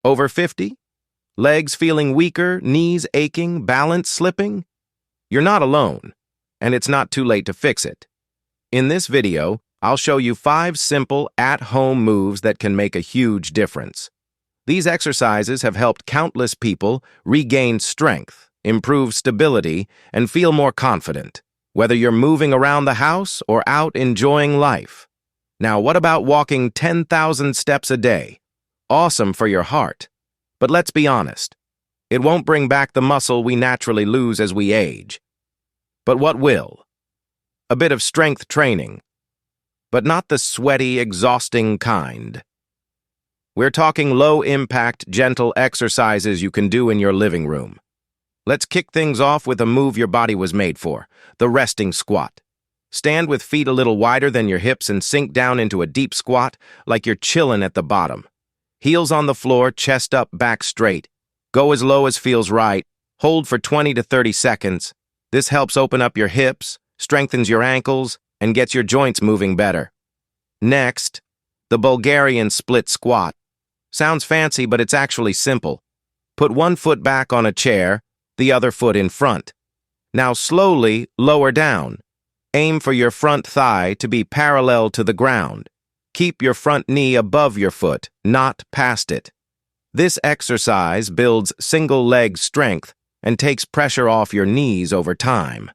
Over 50? Legs feeling weaker, knees aching, balance slipping? You're not alone, and it's not too late to fix it. In this video, I'll show you 5 simple, at-home moves that can make a huge difference. These exercises have helped countless people regain strength, improve stability, and feel more confident, whether you're moving around the house or out enjoying life. Now, what about walking 10,000 steps a day? Awesome for your heart. But let's be honest, it won't bring back the muscle we naturally lose as we age. But what will? A bit of strength training, but not the sweaty, exhausting kind. We're talking low-impact, gentle exercises you can do in your living room. Let's kick things off with a move your body was made for, the resting squat. Stand with feet a little wider than your hips and sink down into a deep squat like you're chilling at the bottom. Heels on the floor, chest up, back straight. Go as low as feels right. Hold for 20 to 30 seconds. This helps open up your hips, strengthens your ankles, and gets your joints moving better. Next, the Bulgarian split squat. Sounds fancy, but it's actually simple. Put one foot back on a chair, the other foot in front. Now slowly lower down. Aim for your front thigh to be parallel to the ground. Keep your front knee above your foot, not past it. This exercise builds single leg strength and takes pressure off your knees over time.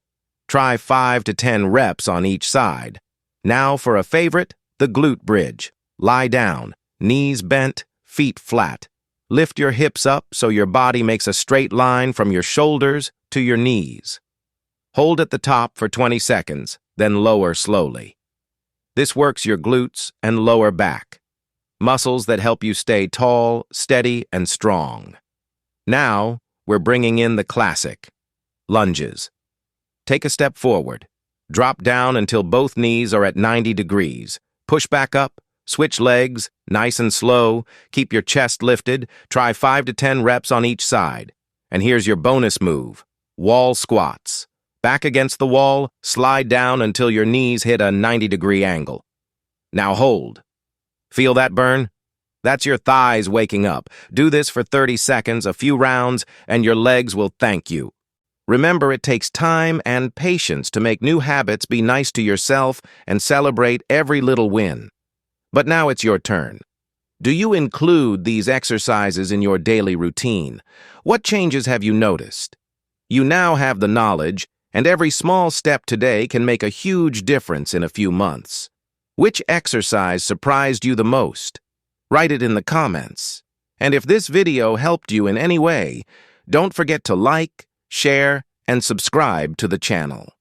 Try 5 to 10 reps on each side. Now for a favorite, the glute bridge. Lie down, knees bent, feet flat. Lift your hips up so your body makes a straight line from your shoulders to your knees. Hold at the top for 20 seconds, then lower slowly. This works your glutes and lower back, muscles that help you stay tall, steady, and strong. Now, we're bringing in the classic, lunges. Take a step forward. Drop down until both knees are at 90 degrees. Push back up, switch legs, nice and slow, keep your chest lifted, try 5 to 10 reps on each side. And here's your bonus move, wall squats. Back against the wall, slide down until your knees hit a 90-degree angle. Now hold. Feel that burn? That's your thighs waking up. Do this for 30 seconds, a few rounds, and your legs will thank you. Remember, it takes time and patience to make new habits. Be nice to yourself and celebrate every little win. But now it's your turn. Do you include these exercises in your daily routine? What changes have you noticed? You now have the knowledge, and every small step today can make a huge difference in a few months. Which exercise surprised you the most? Write it in the comments. And if this video helped you in any way, don't forget to like, share, and subscribe to the channel.